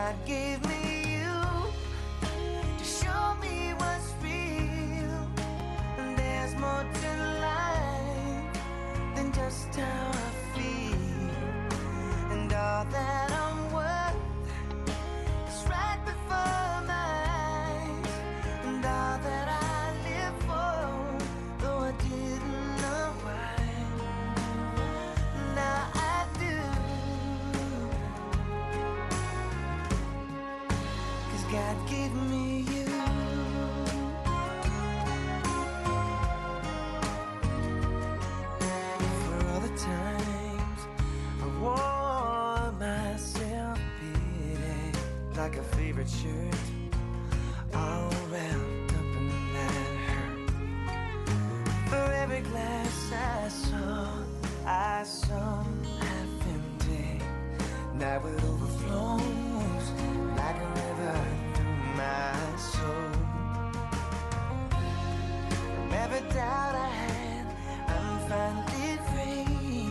God gave me you to show me what's real. And there's more to life than just how I feel. And all that I'm worth is right before my eyes. And all that I live for, though I didn't know why, now I do. 'Cause God gave me you. For all the times I wore myself beating like a favorite shirt, all wrapped up in that hurt. For every glass I saw half empty. Now it overflows like a river through my soul. From every doubt I had, I'm finally free.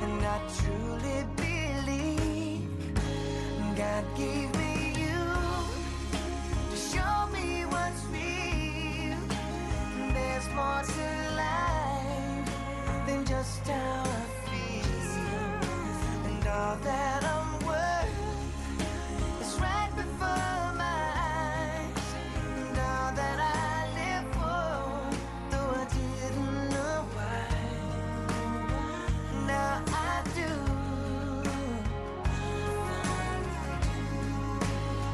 And I truly believe God gave me you to show me what's real. There's more to life than just how I feel. And all that I'm worth is right before my eyes. And all that I live for, though I didn't know why, now I do.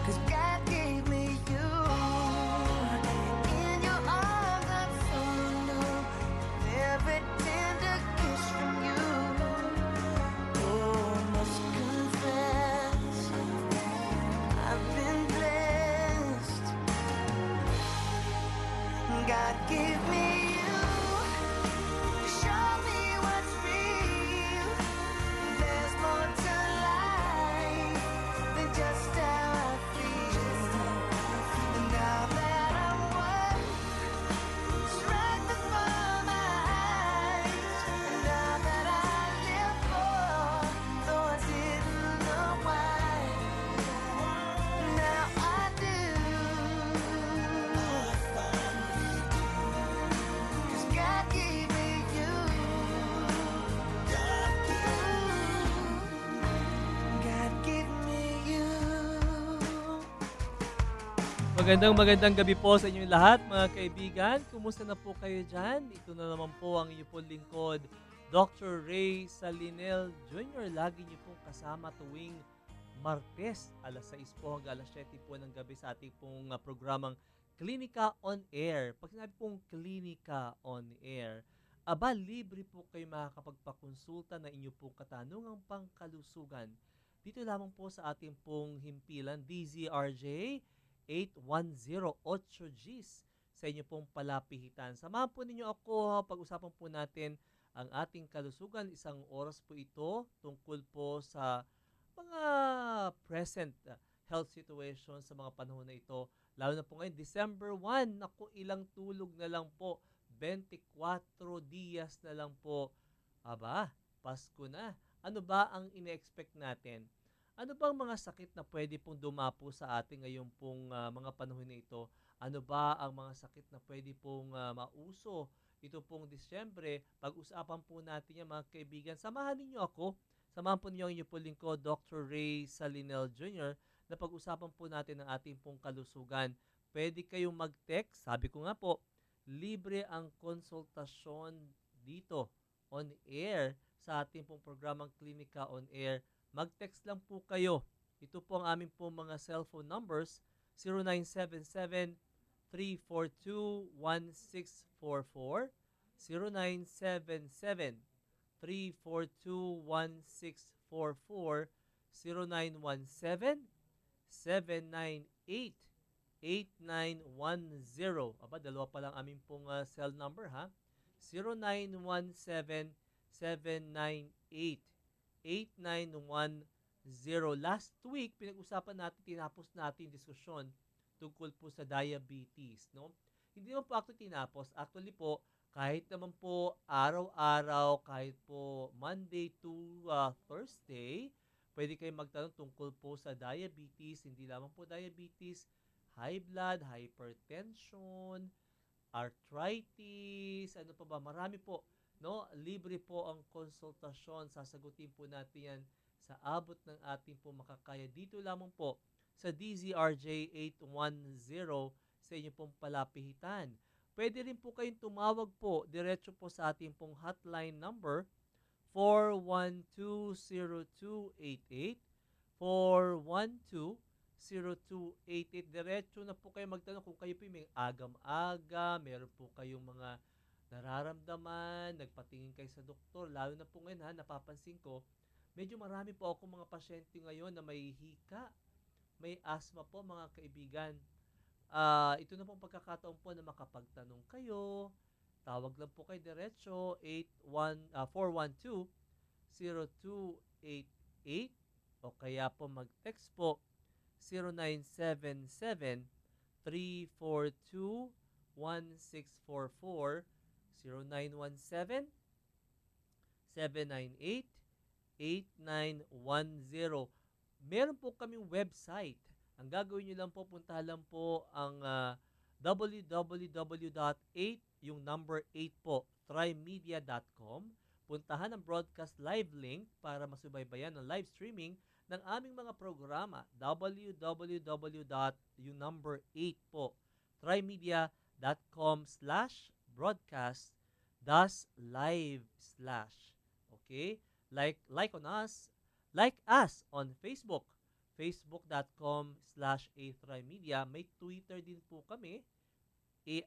'Cause God gave me you. In your arms I'm so new. Every tender kiss from you. Oh, must confess, I've been blessed. God gave me you to show me what's real. There's more to life than just how I feel. And now that I'm worth is right before my eyes. And now that I live for, though I didn't know why, now I do. 'Cause God gave me you. God gave me you. Magandang gabi po sa inyong lahat mga kaibigan. Kumusta na po kayo dyan? Ito na naman po ang inyong pong lingkod, Dr. Ray Salinel Jr. Lagi niyo pong kasama tuwing Martes, alas 6 po hanggang alas 7 po ng gabi sa ating pong programang Klinika on Air. Pag sinabi pong Klinika on Air, aba, libre po kayo makakapagpakonsulta na inyo pong katanungang pangkalusugan. Dito lamang po sa ating pong himpilan, DZRJ 8108 Gs sa inyo pong palapihitan. Samahan po ninyo ako, pag-usapan po natin ang ating kalusugan. Isang oras po ito tungkol po sa mga present health situation sa mga panahon na ito. Lalo na po ngayon, December 1, naku, ilang tulog na lang po. 24 dias na lang po. Aba, Pasko na. Ano ba ang ine-expect natin? Ano bang mga sakit na pwede pong dumapo sa ating ngayon pong mga panahon na ito? Ano ba ang mga sakit na pwede pong mauso? Ito pong Disyembre, pag-usapan po natin yan mga kaibigan. Samahan ninyo ako. Samahan po ninyo ang inyo po lingkod, Dr. Ray Salinel Jr. na pag-usapan po natin ang ating pong kalusugan. Pwede kayong mag-text. Sabi ko nga po, libre ang konsultasyon dito on air sa ating pong programang Klinika on Air. Mag-text lang po kayo. Ito po ang aming po mga cellphone numbers, 0977-342-1644, 0977-342-1644, 0917-798-8910. Aba, dalawa pa lang aming pong cell number ha. 0917-798-8910. Last week, pinag-usapan natin, tinapos natin yung diskusyon tungkol po sa diabetes. No? Hindi naman po actually tinapos. Actually po, kahit naman po araw-araw, kahit po Monday to Thursday, Pwede kayong magtanong tungkol po sa diabetes, hindi lamang po diabetes, high blood, hypertension, arthritis, ano pa ba, marami po, no? Libre po ang konsultasyon, sasagutin po natin yan sa abot ng ating po makakaya. Dito lamang po sa DZRJ 810 sa inyo pong palapihitan. Pwede rin po kayong tumawag po, diretso po sa ating pong hotline number 412-0288, 412-0288. Diretso na po kayo magtanong kung kayo po may agam-aga, meron po kayong mga nararamdaman, nagpatingin kayo sa doktor, lalo na po ngayon napapansin ko, medyo marami po ako mga pasyente ngayon na may hika, may asthma po mga kaibigan. Ito na pong pagkakataon po na makapagtanong kayo. Tawag lang po kayo diretso 412-0288 o kaya po mag-text po 0977-342-1644, 0917-798-8910. Meron po kaming website. Ang gagawin nyo lang po, puntahan lang po ang www.8, yung number 8 po, trimedia.com. Puntahan ang broadcast live link para masubaybayan ang live streaming ng aming mga programa. Yung number 8 po, trimedia.com/broadcast live slash. Okay? Like on us, like us on Facebook, facebook.com/atrimedia. May Twitter din po kami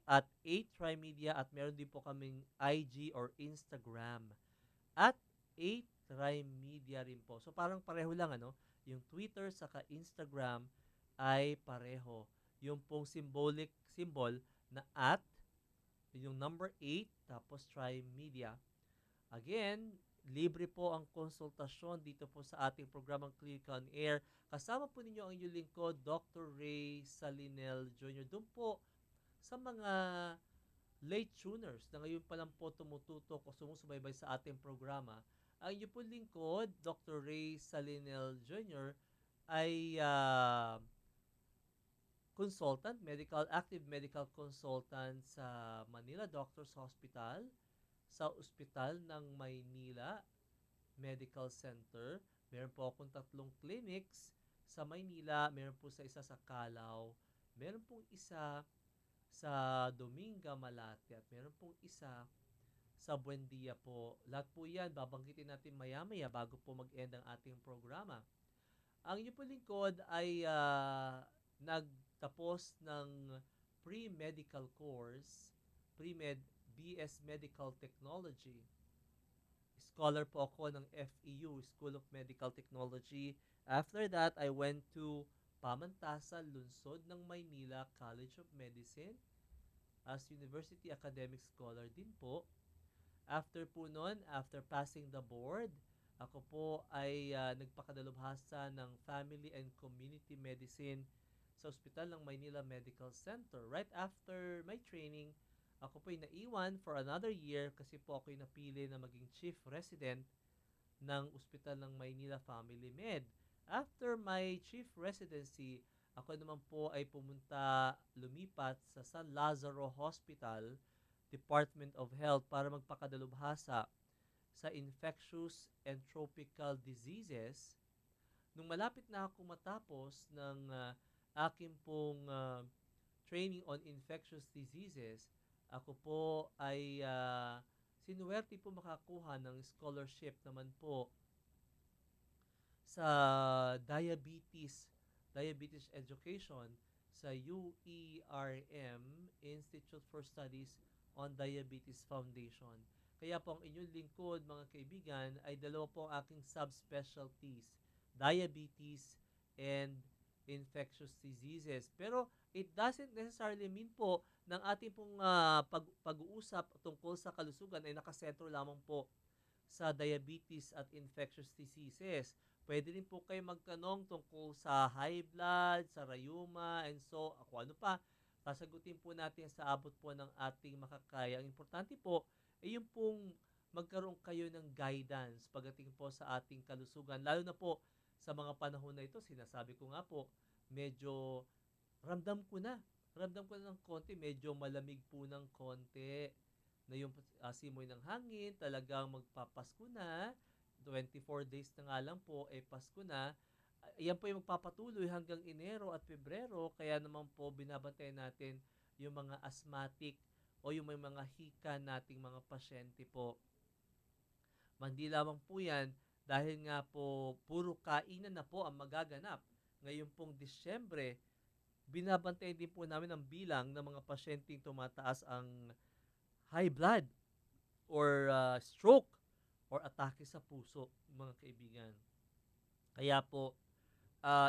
at atrimedia at meron din po kaming IG or Instagram at atrimedia rin po. So parang pareho lang yung Twitter saka Instagram ay pareho. Yung pong symbol na at, yung number 8 tapos trimedia. Again, libre po ang konsultasyon dito po sa ating programang Clinical on Air. Kasama po ninyo ang inyong lingkod, Dr. Ray Salinel Jr. Doon po sa mga late tuners na ngayon pa lang po tumututok o sumusubaybay sa ating programa. Ang inyong po lingkod, Dr. Ray Salinel Jr. ay active medical consultant sa Manila Doctors Hospital, sa Ospital ng Maynila Medical Center. Meron po akong 3 clinics sa Maynila, meron po isa sa Calao, meron pong isa sa Dominga, Malate, at meron pong isa sa Buendia po. Lahat po yan, babanggitin natin maya-maya bago po mag-end ang ating programa. Ang inyo po lingkod ay nagtapos ng pre-medical course, pre-med BS Medical Technology. Scholar po ako ng FEU, School of Medical Technology. After that, I went to Pamantasan, Lungsod ng Maynila College of Medicine as University Academic Scholar din po. After po nun, after passing the board, ako po ay nagpakadalubhasa ng Family and Community Medicine sa Ospital ng Maynila Medical Center. Right after my training, ako po ay naiwan for another year kasi po ako ay napili na maging chief resident ng Ospital ng Maynila Family Med. After my chief residency, ako naman po ay lumipat sa San Lazaro Hospital, Department of Health para magpakadalubhasa sa infectious and tropical diseases. Nung malapit na ako matapos ng aking pong training on infectious diseases, ako po ay sinuwerte po makakuha ng scholarship naman po sa diabetes education sa UERM, Institute for Studies on Diabetes Foundation. Kaya po ang inyong lingkod, mga kaibigan, ay dalawa po ang aking subspecialties, diabetes and infectious diseases. Pero it doesn't necessarily mean po ng ating pong pag-uusap tungkol sa kalusugan ay nakasentro lamang po sa diabetes at infectious diseases. Pwede rin po kayo magtanong tungkol sa high blood, sa rheuma, and so ako ano pa. Sasagutin po natin sa abot po ng ating makakaya. Ang importante po ay yung pong magkaroon kayo ng guidance pagdating po sa ating kalusugan. Lalo na po sa mga panahon na ito, sinasabi ko nga po, medyo ramdam ko na. Ramdam ko na ng konti, medyo malamig po ng konti na yung simoy ng hangin, talagang magpapasko na. 24 days na nga lang po, Pasko na. Yan po yung magpapatuloy hanggang Enero at Pebrero, kaya naman po binabantayan natin yung mga asthmatic o yung may mga hika nating mga pasyente po. Hindi lamang po yan, dahil nga po puro kainan na po ang magaganap. Ngayon pong Disyembre, binabantayan din po namin ang bilang ng mga pasyenteng tumataas ang high blood or stroke or atake sa puso, mga kaibigan. Kaya po,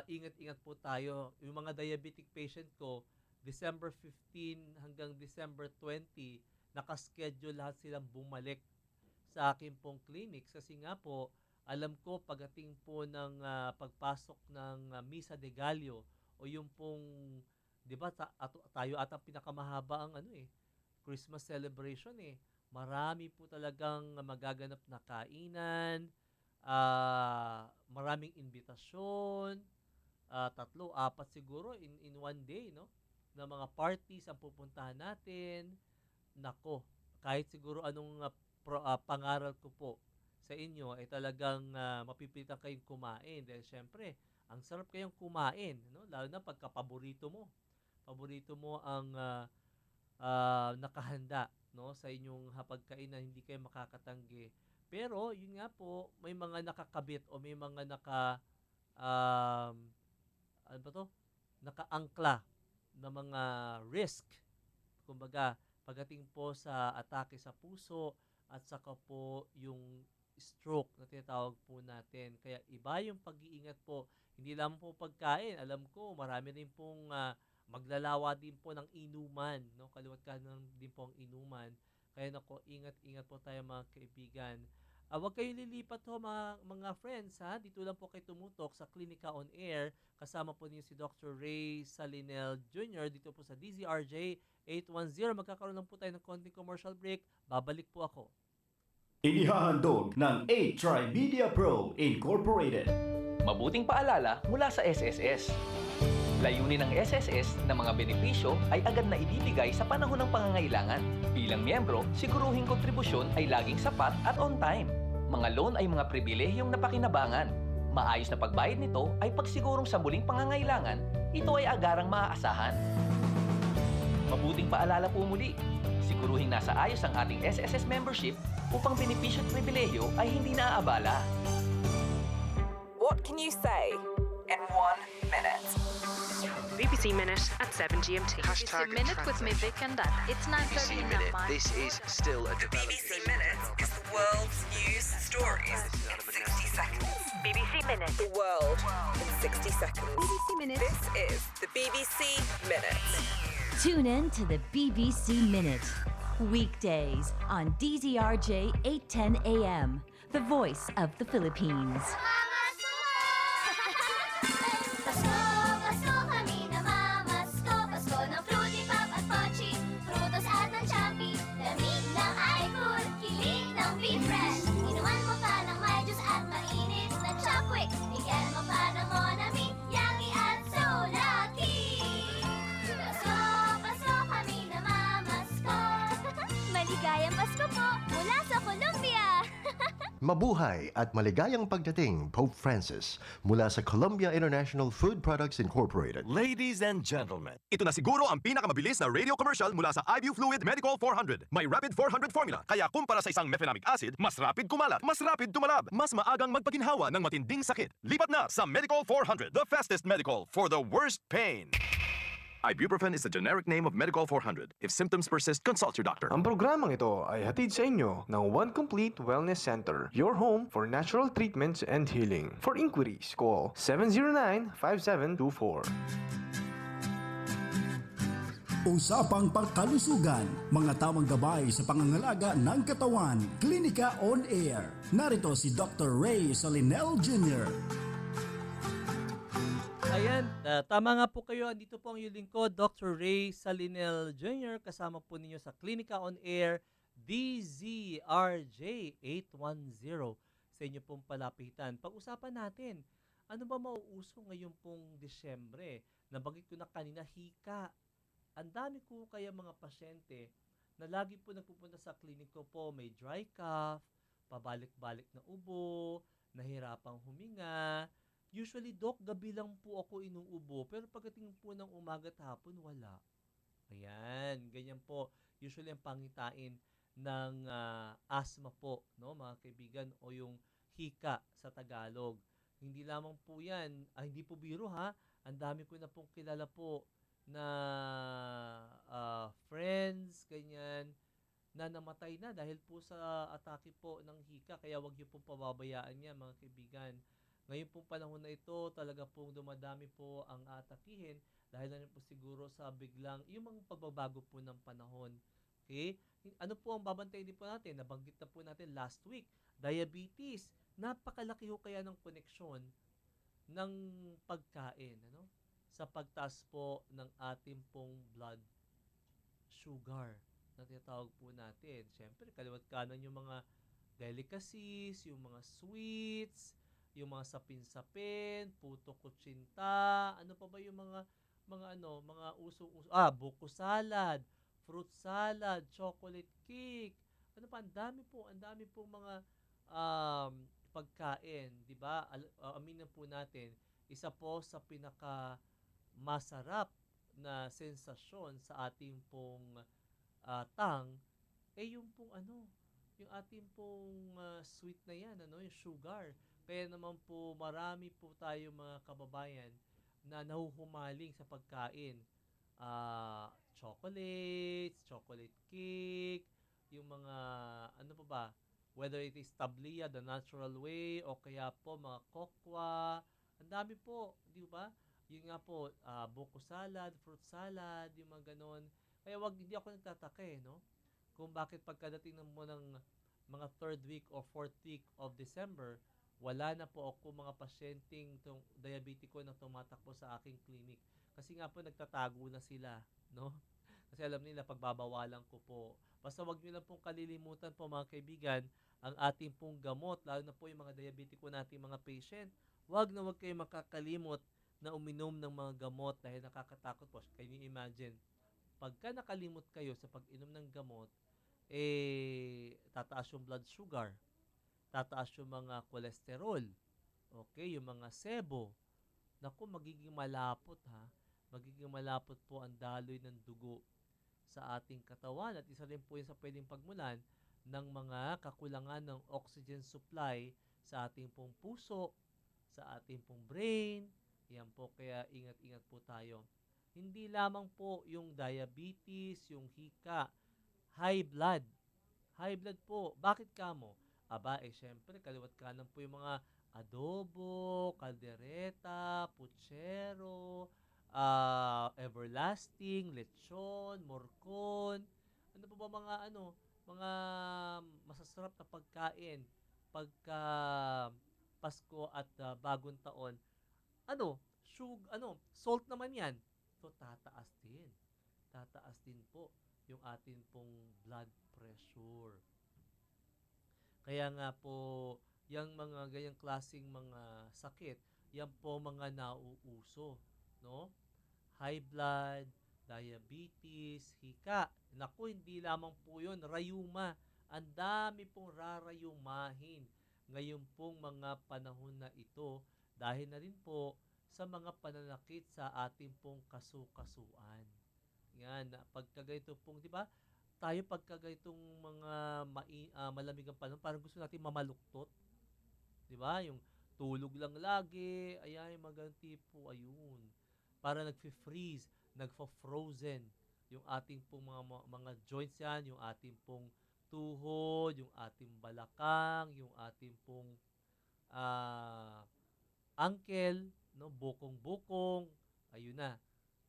ingat-ingat po tayo. Yung mga diabetic patient ko, December 15 hanggang December 20, nakaschedule lahat silang bumalik sa akin pong clinics kasi nga po, alam ko pagdating po ng pagpasok ng Misa de Gallo o yung pong, di ba, tayo at ang pinakamahaba ang Christmas celebration Marami po talagang magaganap na kainan, maraming invitasyon, 3, 4 siguro in one day, no? Na mga parties ang pupuntahan natin. Nako, kahit siguro anong pangaral ko po sa inyo ay talagang mapipilitan kayong kumain dahil syempre ang sarap kayong kumain, no? Lalo na pagka paborito mo ang nakahanda, no, sa inyong hapagkainan, hindi kayo makakatanggi. Pero yun nga po, may mga nakakabit o may mga ano ba to? Nakaangkla na mga risk. Kumbaga, pagdating po sa atake sa puso at saka po yung stroke na tinatawag po natin. Kaya iba yung pag-iingat po. Hindi lang po pagkain. Alam ko, marami rin pong maglalawa din po ng inuman. No? Kaliwat ka din po ang inuman. Kaya nako, ingat-ingat po tayo mga kaibigan. Huwag kayong lilipat ho mga friends. Ha? Dito lang po kayo tumutok sa Clinica on Air. Kasama po niyo si Dr. Ray Salinel Jr. dito po sa DZRJ 810. Magkakaroon lang po tayo ng konting commercial break. Babalik po ako. Inihahandog ng A-Trimedia Pro Incorporated. Mabuting paalala mula sa SSS. Layunin ng SSS na mga benepisyo ay agad na ibibigay sa panahon ng pangangailangan. Bilang miyembro, siguruhing kontribusyon ay laging sapat at on time. Mga loan ay mga pribilehiyong napakinabangan. Maayos na pagbayad nito ay pagsigurong sa muling pangangailangan, ito ay agarang maaasahan. Mabuting paalala po muli, siguruhing nasa ayos ang ating SSS membership upang benepisyo at pribilehiyo ay hindi naaabala. What can you say in 1 minute? BBC Minute at 7 GMT. BBC Minute with me, Vic and Dad. It's 9:30 in Minute. Myanmar. This is still a developing. BBC Minute is the world's news stories in 60 seconds. BBC Minute. The world in 60 seconds. BBC Minute. This is the BBC Minute. Tune in to the BBC Minute. Weekdays on DZRJ 810 AM, the voice of the Philippines. Pasko kami namamasko, Pasko ng Fruity Pop at Pochi, Frutos at ng Champi, lamig ng iCool, kilig ng Be-Fresh. Inuman mo pa ng may juice at mainit na Chopwick, bigyan mo pa ng Monami, Yummy at so lucky. Pasko kami namamasko. Maligayang Pasko po mula sa Colombia. Mabuhay at maligayang pagdating, Pope Francis, mula sa Columbia International Food Products Incorporated. Ladies and gentlemen, ito na siguro ang pinakamabilis na radio commercial mula sa iBu Fluid Medical 400. May Rapid 400 formula, kaya kumpara sa isang mefenamic acid, mas rapid kumalat, mas rapid tumalab, mas maagang magpaginhawa ng matinding sakit. Lipat na sa Medical 400, the fastest medical for the worst pain. Ibuprofen is the generic name of Medical 400. If symptoms persist, consult your doctor. Ang programang ito ay hatid sa inyo ng One Complete Wellness Center, your home for natural treatments and healing. For inquiries, call 709-5724. Usapang pangkalusugan, mga tamang gabay sa pangangalaga ng katawan, Klinika on Air. Narito si Dr. Ray Salinel Jr. Ayan, tama nga po kayo. Andito po ang iyong lingkod, Dr. Ray Salinel Jr. Kasama po ninyo sa Klinika on Air, DZRJ 810 sa inyo pong palapitan. Pag-usapan natin Ano ba mauuso ngayon pong Disyembre? Nabanggit ko na kanina, hika. Ang dami ko kaya mga pasyente na lagi po nagpupunta sa klinik ko po, may dry cough, pabalik-balik na ubo, nahirapang huminga. Usually, Doc, gabi lang po ako inuubo, pero pagdating po ng umaga at hapon, wala. Ayan, ganyan po. Usually, ang pangitain ng asthma po, no, mga kaibigan, o yung hika sa Tagalog. Hindi lamang po yan, hindi po biro ha, ang dami ko na pong kilala po na friends, ganyan, na namatay na dahil po sa atake po ng hika. Kaya wag niyo pong pababayaan yan, mga kaibigan. Ngayon pong panahon na ito, talaga pong dumadami po ang atakihin dahil na rin po siguro sa biglang, yung mga pagbabago po ng panahon. Okay? Ano po ang babantayin din po natin? Nabanggit na po natin last week, diabetes. Napakalaki ho kaya ng koneksyon ng pagkain, ano? Sa pagtaas po ng ating pong blood sugar na tinatawag po natin. Siyempre, kaliwat kanan yung mga delicacies, yung mga sweets, yung mga sapin-sapin, puto kutsinta, ano pa ba yung mga usong-uso, buko salad, fruit salad, chocolate cake, ano pa, ang dami po mga pagkain, di ba? Aminin po natin, isa po sa pinaka masarap na sensasyon sa ating pong tang, yung pong yung ating pong sweet na yan, yung sugar. Kaya naman po marami po tayo mga kababayan na nahuhumaling sa pagkain. Chocolates, chocolate cake, yung mga pa ba, whether it is tablia, the natural way, o kaya po mga kokwa, ang dami po, di ba? Yun nga po, buko salad, fruit salad, yung mga ganon. Kaya hindi ako nagtataka no? Kung bakit pagkadating mo ng mga 3rd week or 4th week of December, wala na po ako mga pasyenteng diabetiko na tumatakbo sa aking clinic. Kasi nga po nagtatago na sila, no? Kasi alam nila pagbabawalan ko po. Basta wag niyo lang pong kalilimutan po mga kaibigan, ang ating pong gamot, lalo na po yung mga diabetiko nating mga patient. Wag kayo makakalimot na uminom ng mga gamot dahil nakakatakot po. Can you imagine? Pagka nakalimot kayo sa pag-inom ng gamot, tataas yung blood sugar, tataas yung mga cholesterol, okay, yung mga sebo. Naku, magiging malapot ha. Magiging malapot po ang daloy ng dugo sa ating katawan. At isa rin po yun sa pwedeng pagmulan ng mga kakulangan ng oxygen supply sa ating pong puso, sa ating pong brain. Yan po, kaya ingat-ingat po tayo. Hindi lamang po yung diabetes, yung hika, high blood. High blood po. Bakit kamo? Syempre, kaliwat kanan po yung mga adobo, kaldereta, putsero, everlasting, lechon, morcon. Ano pa ba mga masasarap na pagkain pagka Pasko at bagong taon. Salt naman yan. So, tataas din. Tataas din po yung atin pong blood pressure. Kaya nga po, yung mga ganyang klaseng mga sakit, yan po mga nauuso, no? High blood, diabetes, hika. Naku, hindi lamang po yun, rayuma. Ang dami pong rarayumahin ngayon pong mga panahon na ito dahil na rin po sa mga pananakit sa ating pong kasukasuan. Yan, pagkagaito pong, di ba? Tayo pagkagaitong mga malamig ang panahon, parang gusto natin mamaluktot. Di ba? Yung tulog lang lagi, ayan, magandang tipo, ayun. Para nagfi-freeze, nagfa-frozen yung ating pong mga joints yan, yung ating pong tuhod, yung ating balakang, yung ating pong ankle, no, bukong-bukong, ayun na.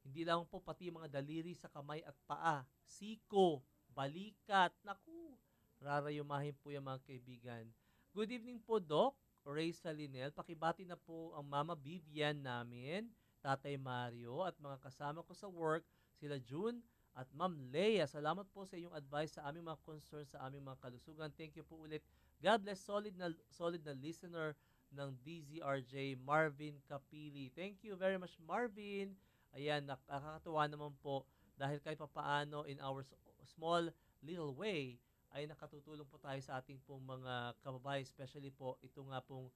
Hindi lang po pati mga daliri sa kamay at paa, siko, balikat, naku, rarayumahin po yung mga kaibigan. Good evening po, Doc Ray Salinel. Pakibati na po ang Mama Vivian namin, Tatay Mario, at mga kasama ko sa work, sila June at Ma'am Leia. Salamat po sa inyong advice sa aming mga concerns, sa aming mga kalusugan. Thank you po ulit. God bless, solid na listener ng DZRJ, Marvin Kapili. Thank you very much, Marvin. Ayan, nakakatuwa naman po dahil kahit papaano in our small little way ay nakatutulong po tayo sa ating pong mga kababayan, especially po ito nga pong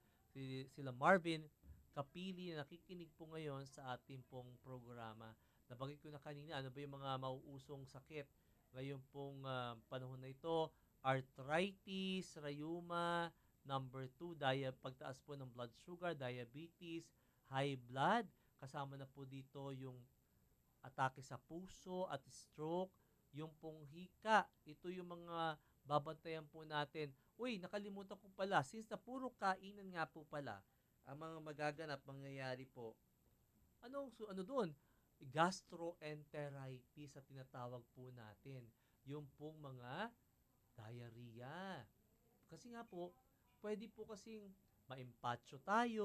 sila Marvin Kapili na nakikinig po ngayon sa ating pong programa. Nabanggit ko na kanina, ano ba yung mga mauusong sakit ngayon pong panahon na ito? Arthritis, rheuma, number 2, pagtaas po ng blood sugar, diabetes, high blood, kasama na po dito yung atake sa puso at stroke, yung pong hika, ito yung mga babantayan po natin. Uy, nakalimutan ko pala, since na puro kainan nga po pala, ang mga magaganap, mangyayari po, ano doon? Gastroenteritis at tinatawag po natin. Yung pong mga diarrhea. Kasi nga po, pwede po kasing maimpatcho tayo,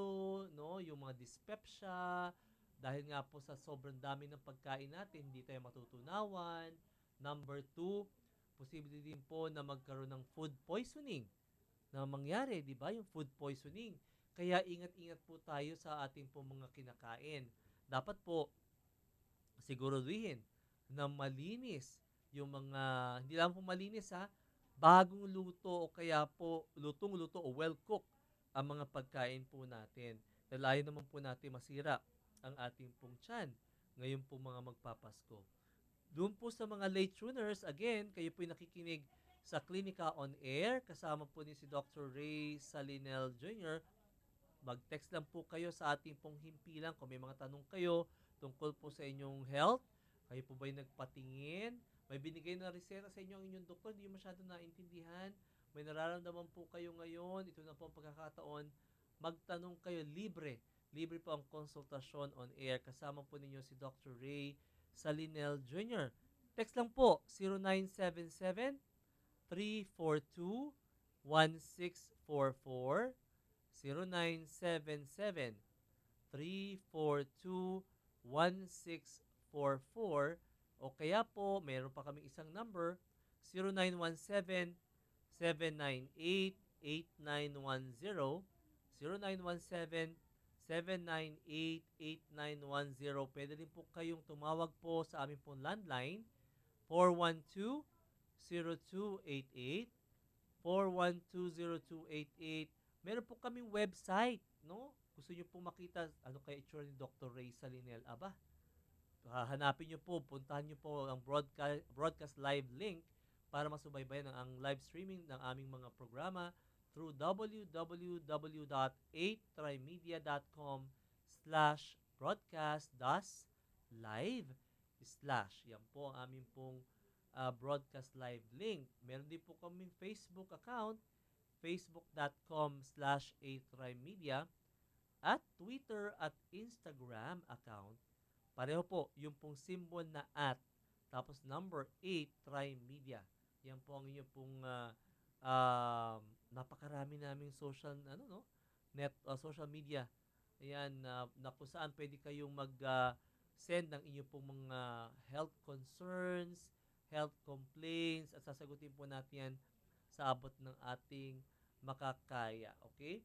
no? Yung mga dyspepsia, dahil nga po sa sobrang dami ng pagkain natin, hindi tayo matutunawan. Number 2, posible din po na magkaroon ng food poisoning na mangyari, di ba? Yung food poisoning. Kaya ingat-ingat po tayo sa ating po mga kinakain. Dapat po, siguraduhin na malinis yung mga, hindi lang po malinis ha, bagong luto o kaya po lutong-luto o well-cooked ang mga pagkain po natin. Dahil naman po natin masira ang ating pong tiyan ngayon po mga magpapasko. Doon po sa mga late tuners, again, kayo po nakikinig sa Clinica on Air. Kasama po ni si Dr. Ray Salinel Jr. Mag-text lang po kayo sa ating pong himpilan kung may mga tanong kayo tungkol po sa inyong health. Kayo po ba'y nagpatingin? May binigay na reseta sa inyo ang inyong doktor, hindi masyado naintindihan. May nararamdaman po kayo ngayon, ito na po ang pagkakataon. Magtanong kayo, libre. Libre po ang konsultasyon on air. Kasama po ninyo si Dr. Ray Salinel Jr. Text lang po, 0977-342-1644. 0977-342-1644. O kaya po, mayroon pa kami isang number, 0917-798-8910. 0917-798-8910. Pwede rin po kayong tumawag po sa aming pong landline, 412-0288. 412-0288. Meron po kaming website, no? Gusto nyo po makita ano kaya itsura ni Dr. Ray Salinel. Aba, hanapin nyo po, puntahan nyo po ang broadcast live link para masubaybayan ang live streaming ng aming mga programa through www.8trimedia.com/broadcast-live/ Yan po ang aming pong broadcast live link. Meron din po kaming Facebook account, facebook.com/8trimedia, at Twitter at Instagram account. Pareho po, yung pong symbol na at, tapos number 8 Trimedia. Yan po ang inyong pong napakarami naming social social media. Ayan, na kung saan pwede kayong mag-send ng inyong pong mga health concerns, health complaints, at sasagutin po natin yan sa abot ng ating makakaya. Okay?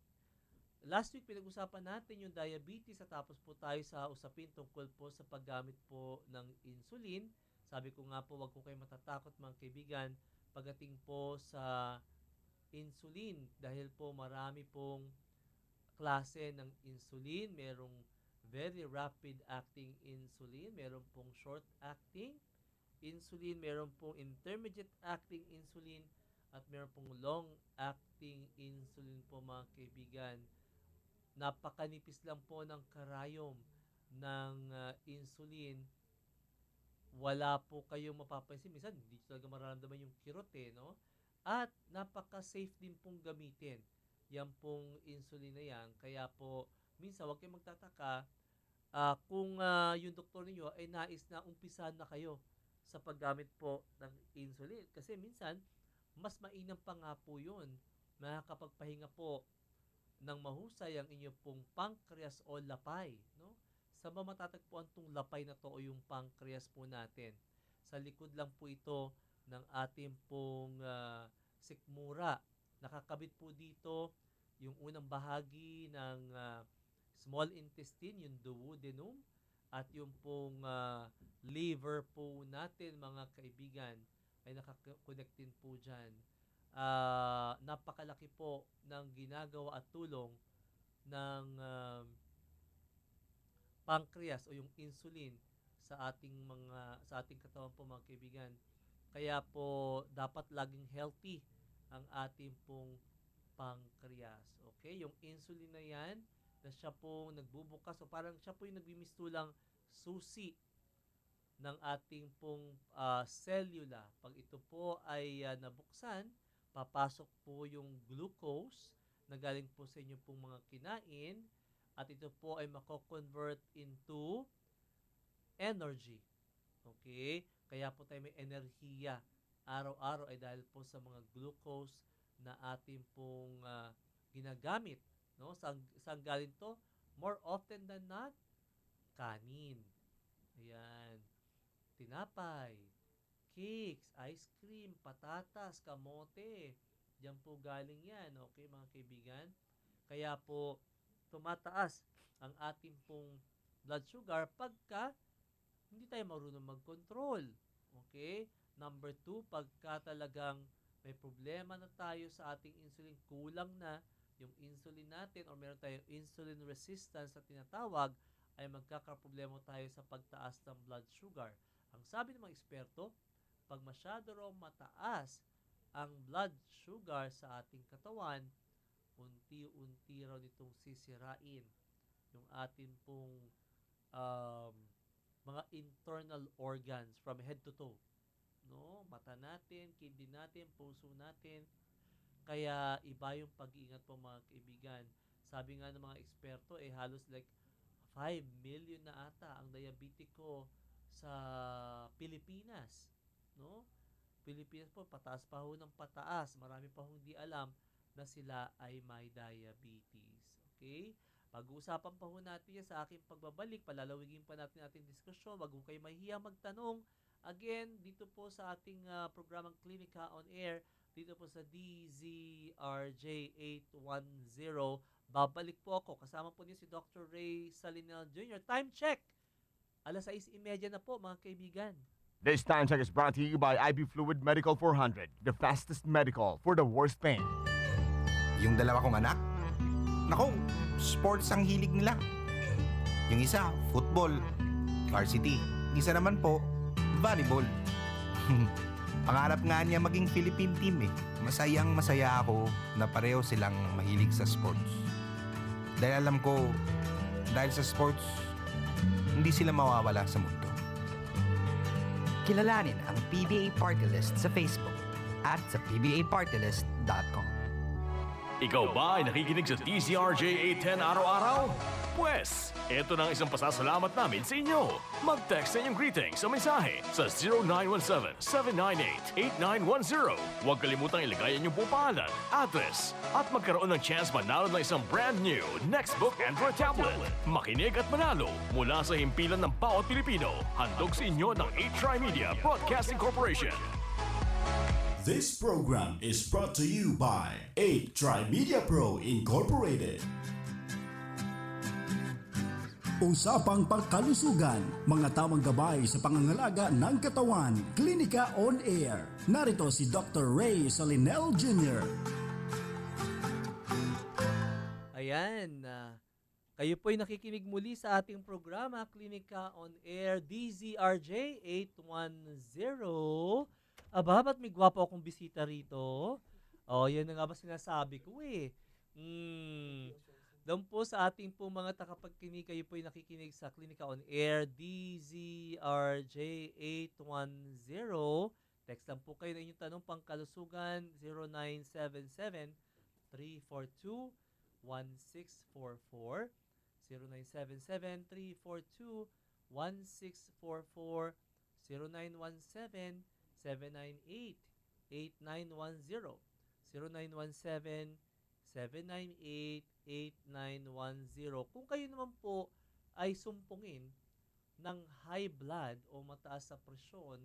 Last week, pinag-usapan natin yung diabetes at tapos po tayo sa usapin tungkol po sa paggamit po ng insulin. Sabi ko nga po, wag po kayo matatakot mga kaibigan pagdating po sa insulin dahil po marami pong klase ng insulin. Merong very rapid acting insulin, meron pong short acting insulin, meron pong intermediate acting insulin, at meron pong long acting insulin po mga kaibigan. Napakanipis lang po ng karayom ng insulin. Wala po kayong mapapansin. Minsan, hindi talaga mararamdaman yung kirot no? At napaka-safe din pong gamitin. Yan pong insulin na yan. Kaya po, minsan, huwag kayong magtataka kung yung doktor niyo ay nais na umpisan na kayo sa paggamit po ng insulin. Kasi minsan, mas mainam pa nga po yun. Nakakapagpahinga po ng mahusay ang inyong pong pancreas o lapay. No? Saan ba matatagpuan itong lapay na to o yung pancreas po natin? Sa likod lang po ito ng ating pong sikmura. Nakakabit po dito yung unang bahagi ng small intestine, yung duodenum, at yung pong liver po natin, mga kaibigan, ay nakakonect din po dyan. Napakalaki po ng ginagawa at tulong ng pancreas o yung insulin sa ating katawan po, mga kaibigan. Kaya po dapat laging healthy ang ating pong pancreas. Okay? Yung insulin na yan, na siya po nagbubukas o parang siya po yung nagbimistulang susi ng ating pong cellula. Pag ito po ay nabuksan, papasok po yung glucose na galing po sa inyo pong mga kinain at ito po ay mako-convert into energy. Okay? Kaya po tayo may enerhiya araw-araw ay dahil po sa mga glucose na ating pong ginagamit. No? Saan galing to? More often than not, kanin. Ayan. Tinapay, cakes, ice cream, patatas, kamote. Diyan po galing yan. Okay, mga kaibigan? Kaya po, tumataas ang ating pong blood sugar pagka hindi tayo marunong mag-control. Okay? Number 2, pagka talagang may problema na tayo sa ating insulin, kulang na yung insulin natin or meron tayong insulin resistance na tinatawag, ay magkakaproblema tayo sa pagtaas ng blood sugar. Ang sabi ng mga eksperto, pag masyado raw mataas ang blood sugar sa ating katawan, unti-unti raw nitong sisirain yung ating pong mga internal organs from head to toe. No? Mata natin, kidney natin, puso natin. Kaya iba yung pag-iingat po, mga kaibigan. Sabi nga ng mga eksperto, halos like 5 million na ata ang diabetiko sa Pilipinas. No? Pilipinas po, pataas pa ho ng pataas. Marami pa hong di alam na sila ay may diabetes. Okay? Pag-uusapan pa ho natin yan sa aking pagbabalik. Palalawigin pa natin ating diskusyon. Wag ho kayo mahihiya magtanong. Again, dito po sa ating programang Klinika on Air, dito po sa DZRJ 810. Babalik po ako. Kasama po niyo si Dr. Ray Salinel Jr. Time check! 6:30 na po, mga kaibigan. This time check is brought to you by IB Fluid Medical 400, the fastest medical for the worst pain. Yung dalawa kong anak, naku, sports ang hilig nila. Yung isa, football, varsity. Isa naman po, volleyball. Pangarap nga niya maging Philippine team eh. Masayang masaya ako na pareho silang mahilig sa sports. Dahil alam ko, dahil sa sports, hindi sila mawawala sa mundo. Kilalanin ang PBA Party List sa Facebook at sa pbapartylist.com. Ikaw ba ay nakikinig sa DZRJ 810 araw-araw? Pwes, eto na ang isang pasasalamat namin sa inyo. Mag-text sa inyong greetings sa mensahe sa 0917-798-8910. Huwag kalimutang ilagay ang inyong pangalan, address, at magkaroon ng chance manalo ng isang brand new Nextbook Android tablet. Makinig at manalo mula sa himpilan ng bawat Pilipino. Handog sa inyo ng 8Try Media Broadcasting Corporation. This program is brought to you by 8Try Media Pro Incorporated. Usapang pangkalusugan, mga tamang gabay sa pangangalaga ng katawan, Klinika on Air. Narito si Dr. Ray Salinel Jr. Ayan, kayo po'y nakikinig muli sa ating programa, Klinika on Air, DZRJ 810. Aba, ba't may gwapo akong bisita rito? Yan na nga ba sinasabi ko eh. Doon po sa ating po mga takapagkinig, kayo po'y nakikinig sa Klinika on Air, DZRJ 810. Text lang po kayo na inyong tanong pangkalusugan, 0977-342-1644. 0977-342-1644. 0917-798-8910. 0917-798-8910. Kung kayo naman po ay sumpungin ng high blood o mataas sa presyon,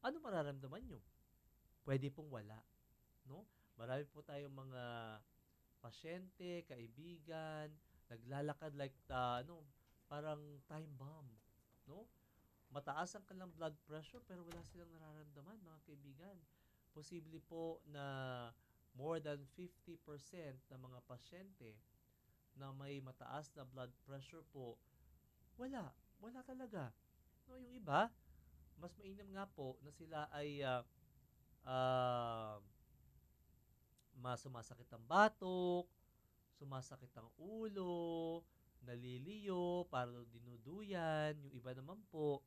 ano mararamdaman nyo? Pwede pong wala. No? Marami po tayong mga pasyente, kaibigan, naglalakad like parang time bomb, no? Mataas ang kanilang blood pressure pero wala silang nararamdaman, mga kaibigan. Posible po na more than 50% ng mga pasyente na may mataas na blood pressure po, wala talaga. No, yung iba, mas mainam nga po na sila ay sumasakit ang batok, sumasakit ang ulo, naliliyo, parang dinuduyan. Yung iba naman po,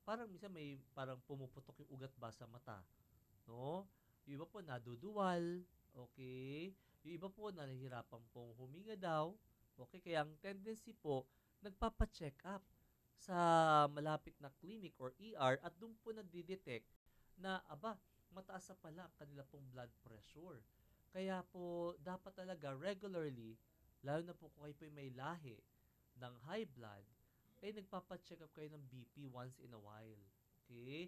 parang minsan may parang pumuputok yung ugat ba sa mata. No? Yung iba po naduduwal. Okay? Yung iba po nahihirapan pong huminga daw. Okay? Kaya ang tendency po, nagpapacheck up sa malapit na clinic or ER at doon po nagdi-detect na mataas na pala ang kanila pong blood pressure. Kaya po dapat talaga regularly, lalo na po kung kayo po may lahi ng high blood, ay nagpapacheck up kayo ng BP once in a while. Okay?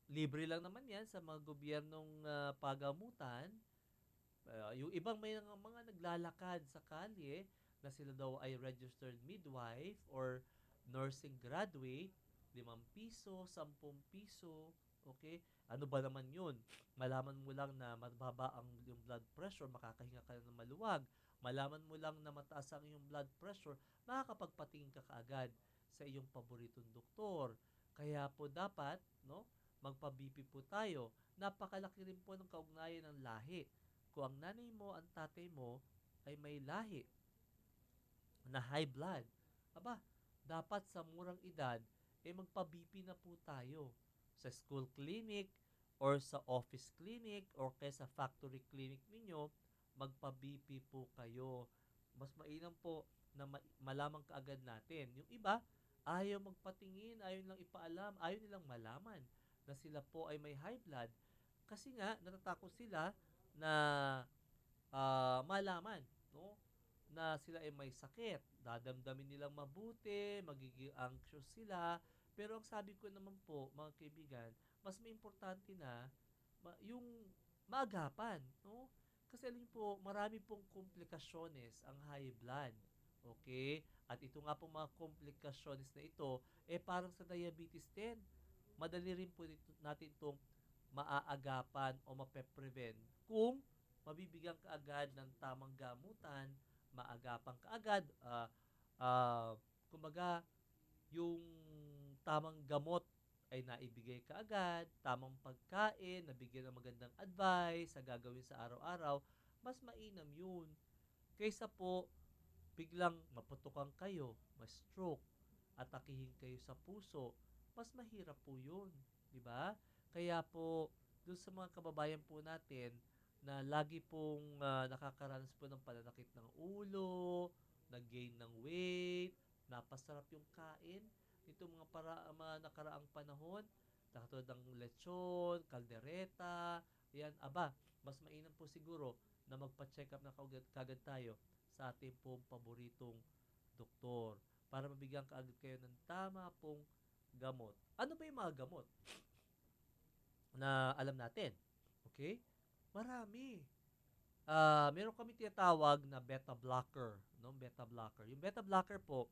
Libre lang naman yan sa mga gobyernong pagamutan. Yung ibang may mga naglalakad sa kalye na sila daw ay registered midwife or nursing graduate, 5 piso, 10 piso, okay? Ano ba naman yun? Malaman mo lang na mababa yung blood pressure, makakahinga ka ng maluwag. Malaman mo lang na mataas ang iyong blood pressure, makakapagpatingin ka kaagad sa iyong paboritong doktor. Kaya po dapat, no, magpa-BP po tayo. Napakalaki rin po ng kaugnayan ng lahi. Kung ang nanay mo, ang tatay mo ay may lahi na high blood, dapat sa murang edad, magpa-BP na po tayo sa school clinic or sa office clinic or kaya sa factory clinic ninyo, magpa-BP po kayo. Mas mainam po na malaman kaagad natin. Yung iba, ayaw magpatingin, ayaw nilang ipaalam, ayaw nilang malaman na sila po ay may high blood kasi nga natatakot sila na malaman, no, na sila ay may sakit. Dadamdamin nilang mabuti, magiging anxious sila. Pero ang sabi ko naman po, mga kaibigan, mas may importante na yung maagapan, no? Kasi alam niyo po, marami pong komplikasyones ang high blood. Okay? At ito nga pong mga komplikasyones na ito, parang sa diabetes din. Madali rin po natin itong maaagapan o mape-prevent kung mabibigyan ka agad ng tamang gamutan, maagapan ka agad, kumbaga, yung tamang gamot ay naibigay ka agad, tamang pagkain, nabigyan ng magandang advice sa gagawin sa araw-araw, mas mainam yun. Kaysa po, biglang maputukan kayo, ma-stroke, atakihin kayo sa puso, mas mahirap po yun. Diba? Kaya po, doon sa mga kababayan po natin na lagi pong nakakaranas po ng pananakit ng ulo, nag-gain ng weight, napasarap yung kain, ito mga nakaraang panahon, katulad ng lechon, kaldereta, yan, mas mainam po siguro na magpa-check up na kagad tayo sa ating pong paboritong doktor para mabigyan kaagad kayo ng tama pong gamot. Ano ba yung mga gamot na alam natin? Okay? Marami. Meron kami tinatawag na beta blocker, no? Beta blocker. Yung beta blocker po,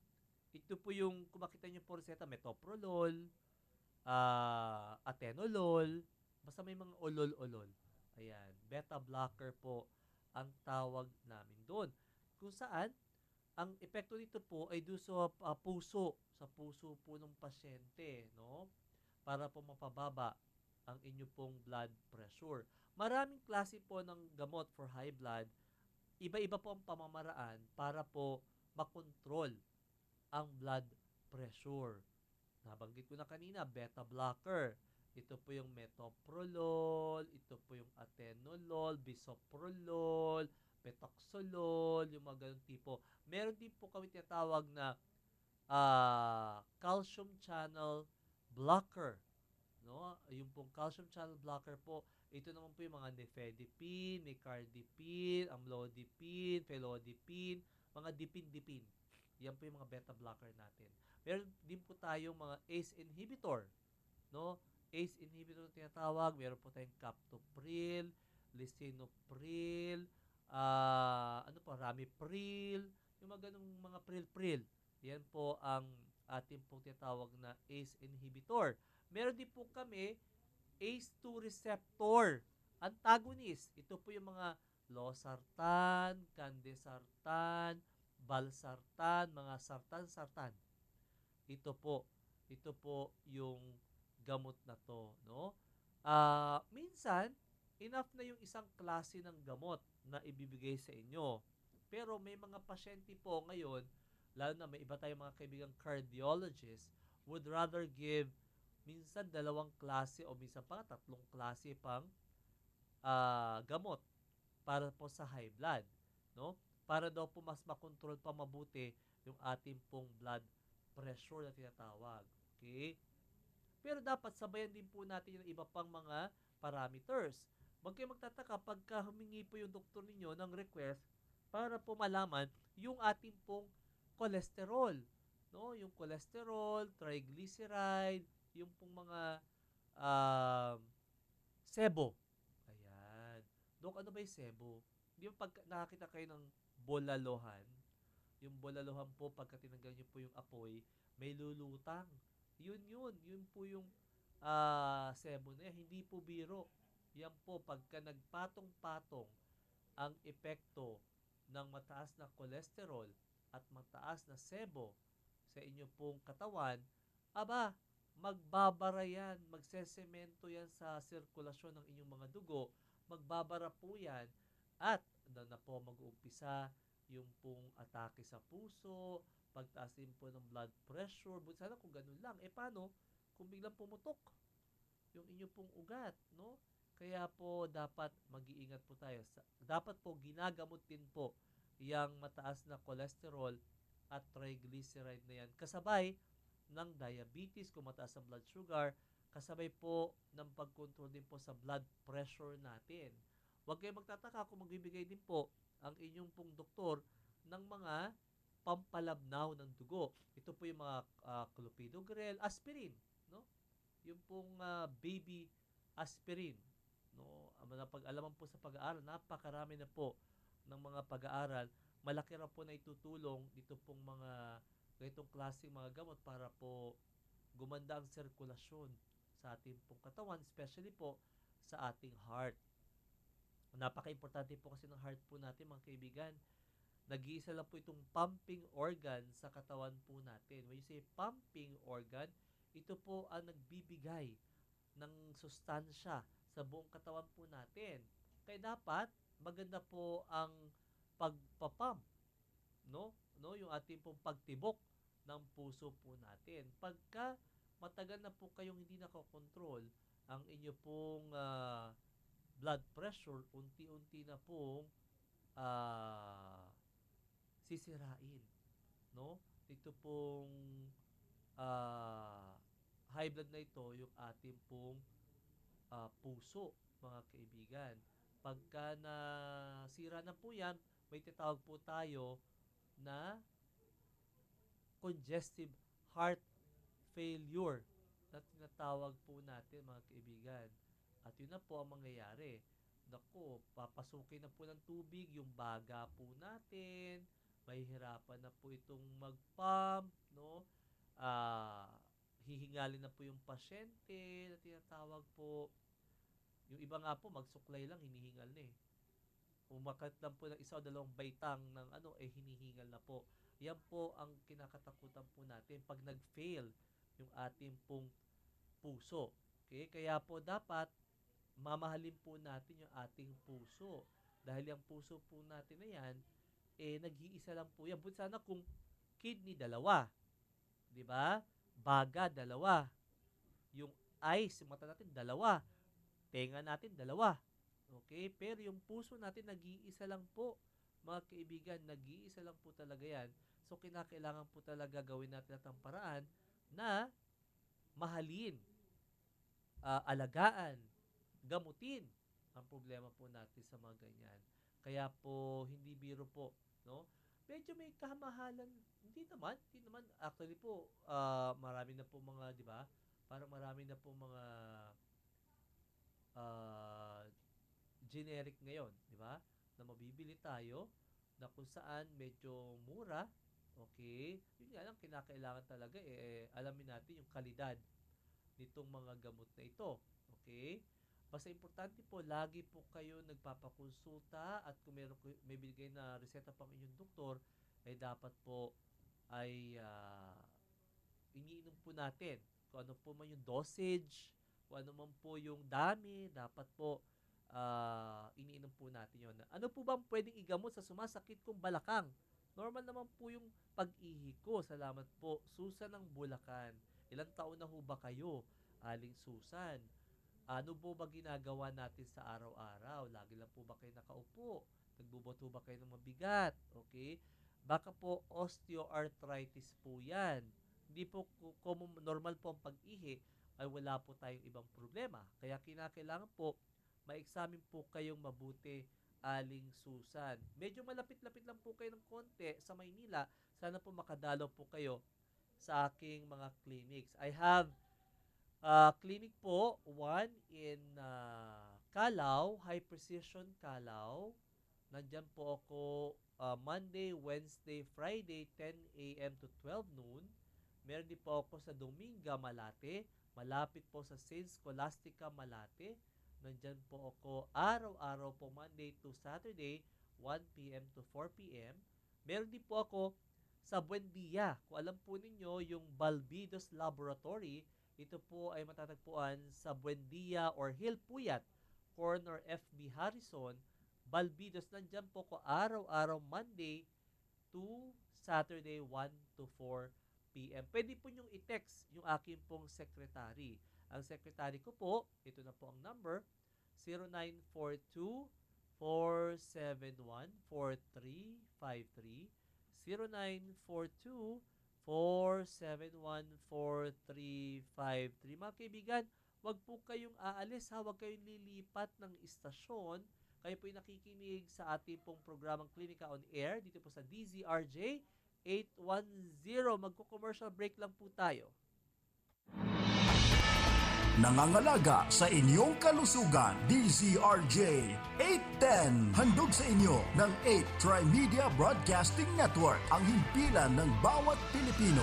ito po yung kung makita niyo po reseta, metoprolol, atenolol, basta may mga olol-olol. Ayan, beta blocker po ang tawag namin doon. Kung saan ang epekto nito po ay doon sa puso po ng pasyente, no? Para po mapababa ang inyo pong blood pressure. Maraming klase po ng gamot for high blood. Iba-iba po ang pamamaraan para po makontrol ang blood pressure. Nabanggit ko na kanina, beta blocker. Ito po yung metoprolol, ito po yung atenolol, bisoprolol, petoxolol, yung mga ganun tipo. Meron din po kami tinatawag na calcium channel blocker. No? Yung pong calcium channel blocker po, ito naman po yung mga nifedipine, nicardipine, amlodipine, felodipine, mga dipin-dipin. Yan po yung mga beta blocker natin. Meron din po tayong mga ACE inhibitor. No? ACE inhibitor na tinatawag. Meron po tayong captopril. lisinopril, ano pa, ramipril, yung mga ganung mga pril-pril. Yan po ang ating pong tinatawag na ACE inhibitor. Meron din po kami ACE2 receptor antagonist. Ito po yung mga losartan, candesartan, valsartan, mga sartan-sartan. Ito po yung gamot na to, no? Minsan, enough na yung isang klase ng gamot na ibibigay sa inyo. Pero may mga pasyente po ngayon, lalo na may iba tayong mga kaibigang cardiologist, would rather give minsan 2 klase o minsan pa 3 klase pang gamot para po sa high blood, no? Para daw po mas makontrol pa mabuti yung ating pong blood pressure na tinatawag. Okay? Pero dapat sabayan din po natin yung iba pang mga parameters. Huwag kayo magtataka pagka humingi po yung doktor ninyo ng request para po malaman yung ating pong cholesterol, no? Yung cholesterol, triglyceride, yung pong mga sebo. Ayan. Dok, ano ba yung sebo? Di ba pag nakakita kayo ng bolalohan, yung bolalohan po, pagka tinanggal nyo po yung apoy, may lulutang. Yun po yung sebo na yan. Hindi po biro. Yan po, pagka nagpatong-patong ang epekto ng mataas na cholesterol at mataas na sebo sa inyo pong katawan, aba, magbabara yan, magsesemento yan sa sirkulasyon ng inyong mga dugo, magbabara po yan, at doon na po mag-uumpisa yung pong atake sa puso, pagtaas din po ng blood pressure. But sana kung ganun lang, paano kung biglang pumutok yung inyong pong ugat, no? Kaya po dapat mag-iingat po tayo. Dapat po ginagamot din po yung mataas na cholesterol at triglyceride na yan. Kasabay ng diabetes, kung mataas ang blood sugar, kasabay po ng pag-control din po sa blood pressure natin. Huwag kayo magtataka kung magbibigay din po ang inyong pong doktor ng mga pampalabnaw ng dugo. Ito po yung mga clopidogrel, aspirin, no? Yung pong baby aspirin, no? Napag-alaman po sa pag-aaral, napakarami na po ng mga pag-aaral. Malaki na po na itutulong dito pong mga ganitong klaseng mga gamot para po gumanda ang sirkulasyon sa ating pong katawan, especially po sa ating heart. Napaka-importante po kasi ng heart po natin, mga kaibigan. Nag-iisa lang po itong pumping organ sa katawan po natin. When you say pumping organ, ito po ang nagbibigay ng sustansya sa buong katawan po natin. Kaya dapat maganda po ang pagpapump, no? Yung ating pong pagtibok ng puso po natin. Pagka matagal na po kayong hindi nakakontrol ang inyo pong blood pressure, unti-unti na pong sisirain, no? Ito pong high blood na ito, yung ating pong puso, mga kaibigan. Pagka nasira na po yan, may tinatawag po tayo na congestive heart failure na tinatawag po natin, mga kaibigan. At yun na po ang mangyayari. Naku, papasukin na po ng tubig yung baga po natin, mahihirapan na po itong mag-pump, no? Hihingalin na po yung pasyente na tinatawag po. Yung iba nga po, magsuklay lang, hinihingal na eh. Umakat lang po ng 1 o 2 baitang ng hinihingal na po. Yan po ang kinakatakutan po natin pag nag-fail yung ating pong puso. Okay? Kaya po dapat mamahalin po natin yung ating puso. Dahil yung puso po natin na yan, nag-iisa lang po yan. But sana kung kidney, 2. Diba? Baga, 2. Yung eyes, yung mata natin, 2. Tenga natin, 2. Okay? Pero yung puso natin, nag-iisa lang po. Mga kaibigan, nag-iisa lang po talaga yan. So, kinakailangan po talaga gawin natin at ang paraan na mahalin, alagaan, gamutin ang problema po natin sa mga ganyan. Kaya po, hindi biro po, no? Medyo may kamahalan, hindi naman. Actually po, marami na po mga, di ba? Parang marami na po mga generic ngayon, di ba? Na mabibili tayo na kung saan medyo mura, okay? Yun nga lang, kinakailangan talaga alamin natin yung kalidad nitong mga gamot na ito, okay? Basta importante po, lagi po kayo nagpapakonsulta at kung may bigay na reseta pang inyong doktor, ay dapat po ay iniinom po natin kung ano po man yung dosage, kung ano man po yung dami, dapat po iniinom po natin yun. Ano po bang pwedeng igamot sa sumasakit kong balakang? Normal naman po yung pag-ihi ko. Salamat po. Susan ng Bulacan. Ilang taon na ho ba kayo? Aling Susan. Ano po ba ginagawa natin sa araw-araw? Lagi lang po ba kayo nakaupo? Nagbuboto ba kayo ng mabigat? Okay? Baka po osteoarthritis po yan. Hindi po kung normal po ang pag-ihi, ay wala po tayong ibang problema. Kaya kinakailangan po, ma-examine po kayong mabuti, Aling Susan. Medyo malapit-lapit lang po kayo ng konti sa Maynila. Sana po makadalaw po kayo sa aking mga clinics. I have clinic po, one in Calao, High Precision Calao. Nandyan po ako Monday, Wednesday, Friday, 10 a.m. to 12 noon. Meron din po ako sa Dominga, Malate. Malapit po sa Saint Scholastica, Malate. Nandyan po ako araw-araw po Monday to Saturday, 1 p.m. to 4 p.m. Meron din po ako sa Buendia. Kung alam po ninyo, yung Balbidos Laboratory, ito po ay matatagpuan sa Buendia or Hill Puyat, corner FB Harrison, Balbidos. Nandyan po ko araw-araw Monday to Saturday, 1 to 4 p.m. Pwede po nyong i-text yung aking pong secretary. Ang secretary ko po, ito na po ang number, 0942-471-4353, 0942-471-4353. Mga kaibigan, wag po kayong aalis ha, wag kayong lilipat ng istasyon. Kayo po yung nakikinig sa ating pong programang Klinika on Air dito po sa DZRJ 810. Magko-commercial break lang po tayo. Nangangalaga sa inyong kalusugan, DZRJ 810. Handog sa inyo ng 8 Trimedia Broadcasting Network, ang himpilan ng bawat Pilipino.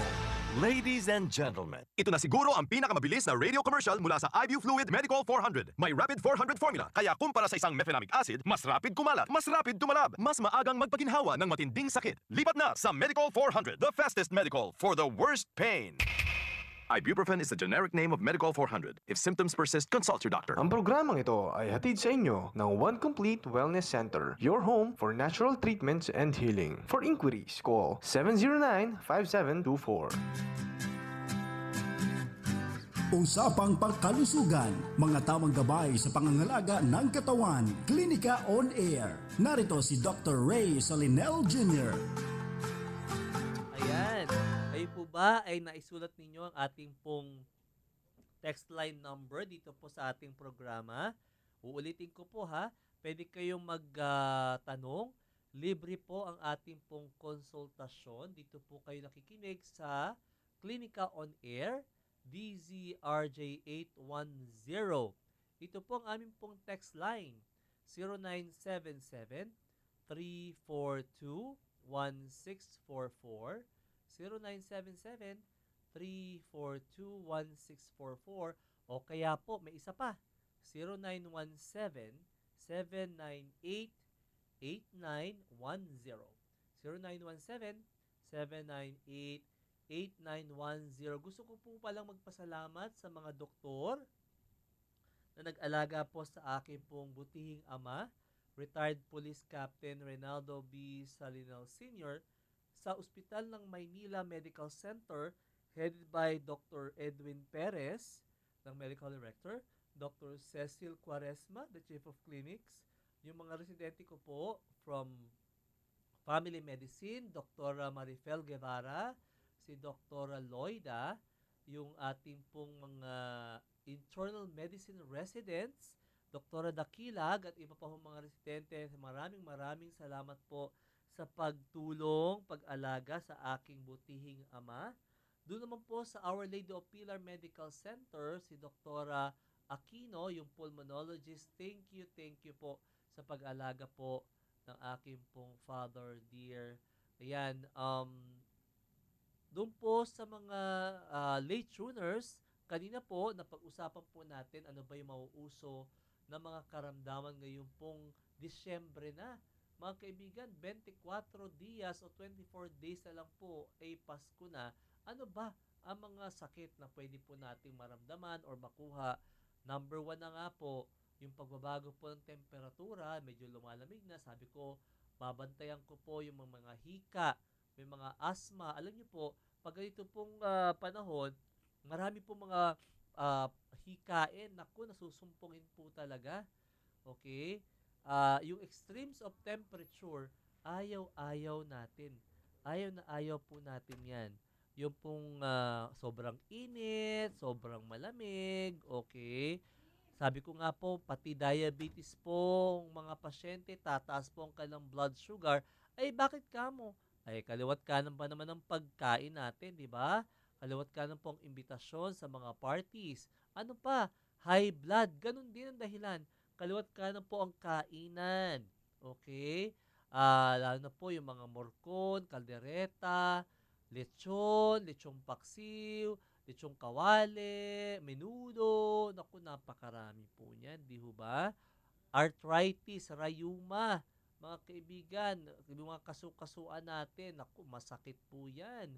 Ladies and gentlemen, ito na siguro ang pinakamabilis na radio commercial mula sa IBU Fluid Medical 400. May Rapid 400 formula, kaya kumpara sa isang mefenamic acid, mas rapid kumalat, mas rapid dumalab, mas maagang magpaginhawa ng matinding sakit. Lipat na sa Medical 400, the fastest medical for the worst pain. Ibuprofen is the generic name of Medical 400. If symptoms persist, consult your doctor. Ang programang ito ay hatid sa inyo ng One Complete Wellness Center, your home for natural treatments and healing. For inquiries, call 709-5724. Usapang pangkalusugan, mga tamang gabay sa pangangalaga ng katawan, Klinika on Air. Narito si Dr. Ray Solinel Jr. Ayan. Kayo po ba ay naisulat ninyo ang ating pong text line number dito po sa ating programa? Uulitin ko po ha. Pwede kayong magtanong. Libre po ang ating pong konsultasyon. Dito po kayo nakikinig sa Klinika on Air, DZRJ 810. Ito po ang aming pong text line. 0977-342-1644. 0977-342-1644 o kaya po may isa pa 0917-798-8910 0917-798-8910. Gusto ko po palang magpasalamat sa mga doktor na nag-alaga po sa akin pong butihing ama, retired Police Captain Reynaldo B. Salinal Sr., sa Ospital ng Maynila Medical Center, headed by Dr. Edwin Perez, ng Medical Director, Dr. Cecil Quaresma, the Chief of Clinics, yung mga residente ko po from Family Medicine, Dr. Marifel Guevara, si Dr. Loida, yung ating pong mga internal medicine residents, Dr. Dakilag at iba pa pong mga residente. Maraming salamat po sa pagtulong, pag-alaga sa aking butihing ama. Doon naman po sa Our Lady of Pilar Medical Center, si Dr. Aquino, yung pulmonologist. Thank you po sa pag-alaga po ng aking pong father dear. Ayan, doon po sa mga late tuners, kanina po napag-usapan po natin ano ba yung mauuso na mga karamdaman ngayon pong Disyembre na. Mga kaibigan, 24 dias o 24 days na lang po ay Pasko na. Ano ba ang mga sakit na pwede po nating maramdaman or makuha? Number 1 na nga po, yung pagbabago po ng temperatura, medyo lumalamig na. Sabi ko, babantayan ko po yung mga hika, may mga asthma. Alam niyo po, pag ganito pong panahon, marami po mga hikain. Naku, nasusumpungin po talaga. Okay? Yung extremes of temperature, ayaw natin. Ayaw po natin yan. Yung pong sobrang init, sobrang malamig, okay? Sabi ko nga po, pati diabetes po, mga pasyente, tataas po ang kanilang blood sugar. Ay, bakit kamo? Ay, kaliwat kanan pa naman ang pagkain natin, di ba? Kaliwat kanan po ang imbitasyon sa mga parties. Ano pa? High blood. Ganun din ang dahilan. Kaliwat kanan po ang kainan. Okay? Lalo na po yung mga morcon, kaldereta, lechong paksiw, lechong kawale, menudo. Naku, napakarami po niyan, di ho ba? Arthritis, rayuma, mga kaibigan, yung mga kasukasuan natin, naku, masakit po yan.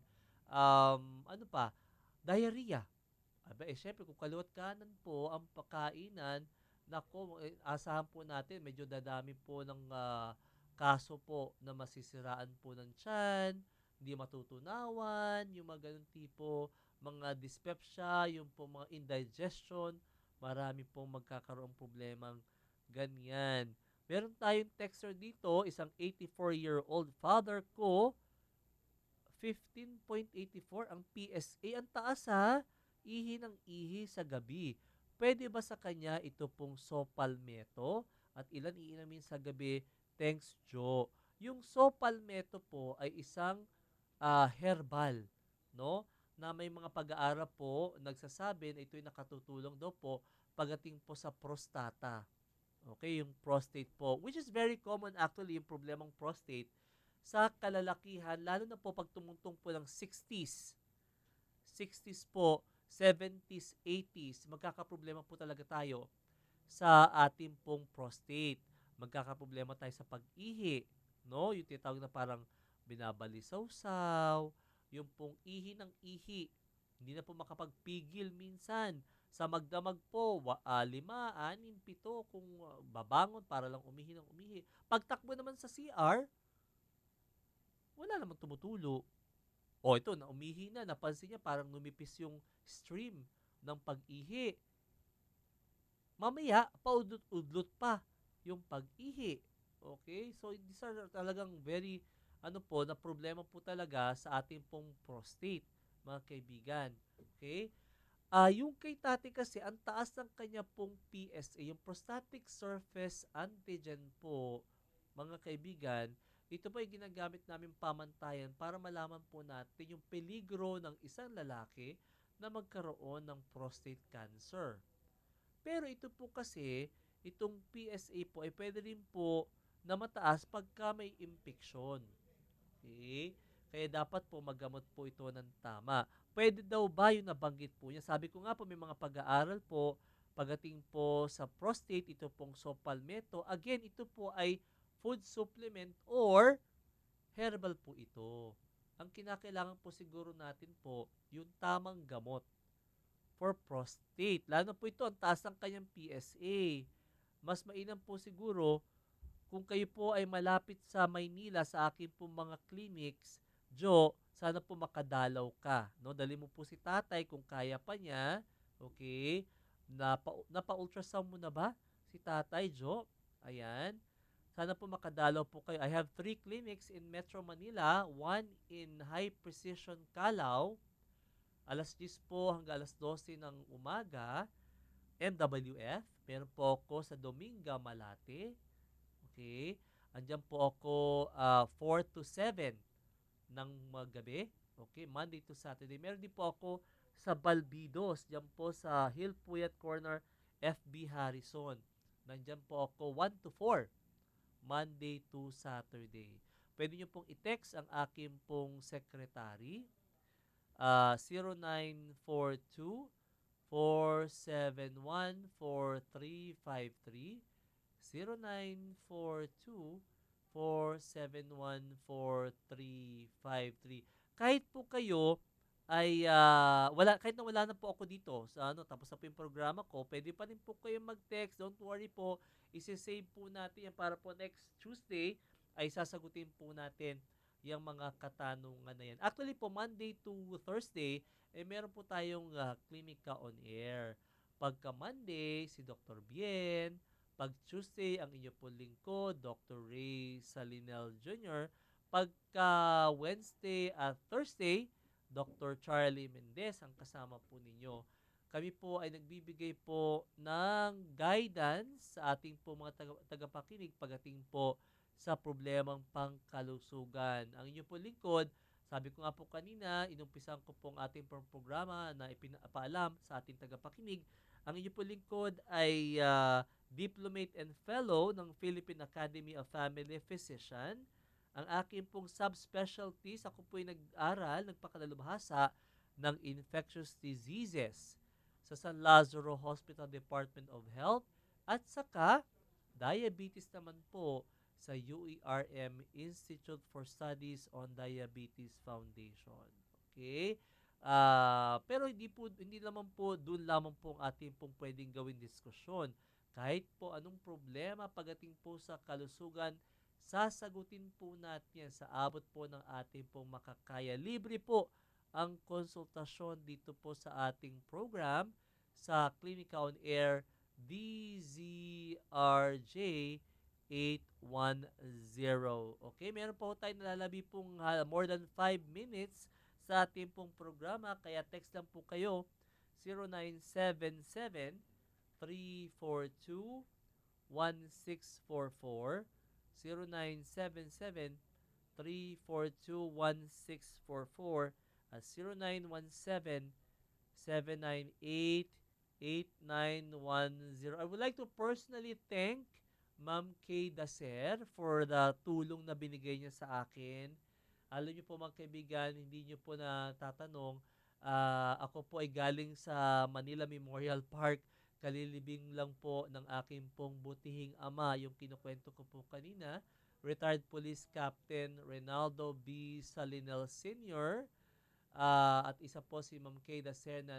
Ano pa? Diarrhea. Aba, syempre, kung kaliwat kanan po ang pakainan, naku, asahan po natin, medyo dadami po ng kaso po na masisiraan po ng tiyan, hindi matutunawan, yung mga ganun tipo, mga dyspepsia, yung po mga indigestion, marami pong magkakaroong problemang ganyan. Meron tayong texter dito, isang 84-year-old father ko, 15.84 ang PSA. Ang taas ha, ihi ng ihi sa gabi. Pwede ba sa kanya ito pong Sopalmeto? At ilan iinamin sa gabi? Thanks, Joe. Yung Sopalmeto po ay isang herbal, no? Na may mga pag-aaral po nagsasabi na ito'y nakatutulong daw po pagdating po sa prostata. Okay, yung prostate po, which is very common actually, yung problemang prostate sa kalalakihan, lalo na po pag tumungtong po ng 60s po, 70s, 80s, magkakaproblema po talaga tayo sa ating pong prostate. Magkakaproblema tayo sa pag-ihi, no? Yung tinatawag na parang binabalisaw-saw, yung pong ihi ng ihi, hindi na po makapagpigil minsan. Sa magdamag po, 5, 6, 7 kung babangon para lang umihi ng umihi. Pagtakbo naman sa CR, wala namang tumutulo. O ito, na umihi na, napansin niya parang numipis yung stream ng pag-ihi. Mamaya, paudlot-udlot pa yung pag-ihi. Okay? So, these are talagang very, na problema po talaga sa ating pong prostate, mga kaibigan. Okay? Yung kay tati kasi, ang taas ng kanya pong PSA, yung prostatic surface antigen po, mga kaibigan, ito po yung ginagamit namin pamantayan para malaman po natin yung peligro ng isang lalaki na magkaroon ng prostate cancer. Pero ito po kasi, itong PSA po ay pwede rin po na mataas pagka may infection. Okay? Kaya dapat po magamot po ito ng tama. Pwede daw ba yung nabanggit po niya? Sabi ko nga po, may mga pag-aaral po pagdating po sa prostate, ito pong Sopalmeto. Again, ito po ay food supplement or herbal po ito. Ang kinakailangan po siguro natin po, yung tamang gamot for prostate. Lalo po ito, ang taas ng kanyang PSA. Mas mainam po siguro kung kayo po ay malapit sa Maynila sa akin po mga clinics, Joe, sana po makadalaw ka. No? Dali mo po si tatay kung kaya pa niya. Okay? Napa-ultrasound mo na ba si tatay, Joe? Ayan. Sana po makadalaw po kayo. I have 3 clinics in Metro Manila, 1 in High Precision Calao, alas 10 po hanggang alas 12 ng umaga, MWF. Meron po ako sa Dominga, Malate. Okay? Andiyan po ako 4 to 7 ng gabi. Okay? Monday to Saturday. Meron din po ako sa Balbidos. Diyan po sa Hill Puyat Corner, FB Harrison. Nandiyan po ako 1 to 4 Monday to Saturday. Pwede nyo pong i-text ang aking pong secretary, 0942 471-4353, 0942-471-4353. Kahit po kayo ay kahit na wala na po ako dito sa tapos na po yung programa ko, pwede pa rin po kayo mag-text. Don't worry po, isi-save po natin yan para po next Tuesday ay sasagutin po natin yung mga katanungan na yan. Actually po, Monday to Thursday, meron po tayong Klinika on Air. Pagka Monday, si Dr. Bien. Pag Tuesday, ang inyo po lingkod, Dr. Ray Salinel Jr. Pagka Wednesday at Thursday, Dr. Charlie Mendez ang kasama po ninyo. Kami po ay nagbibigay po ng guidance sa ating po mga tagapakinig pagdating po sa problemang pangkalusugan. Ang inyo po lingkod, sabi ko nga po kanina, inumpisan ko pong ating programa na ipinapaalam sa ating tagapakinig. Ang inyo po lingkod ay Diplomate and Fellow ng Philippine Academy of Family Physician. Ang aking pong subspecialties, ako po ay nag-aral, nagpakalalubhasa ng infectious diseases sa San Lazaro Hospital Department of Health at saka diabetes naman po sa UERM Institute for Studies on Diabetes Foundation. Okay? Pero hindi naman po, doon lamang po ang ating pong pwedeng gawin diskusyon. Kahit po anong problema pagdating po sa kalusugan, sasagutin po natin yan sa abot po ng ating pong makakaya. Libre po ang konsultasyon dito po sa ating program sa Klinika on Air DZRJ 810. Okay, meron po tayo nalalabi pong more than 5 minutes sa ating pong programa, kaya text lang po kayo 0977-342-1644, 0977-342-1644, at 0917-798-8910. I would like to personally thank Ma'am Kay Dacer for the tulong na binigay niya sa akin. Alam niyo po mga kaibigan, hindi niyo po natatanong, ako po ay galing sa Manila Memorial Park. Kalilibing lang po ng aking pong butihing ama, yung kinukwento ko po kanina, retired Police Captain Reynaldo B. Salinel Sr. At isa po si Ma'am Kay Dacer na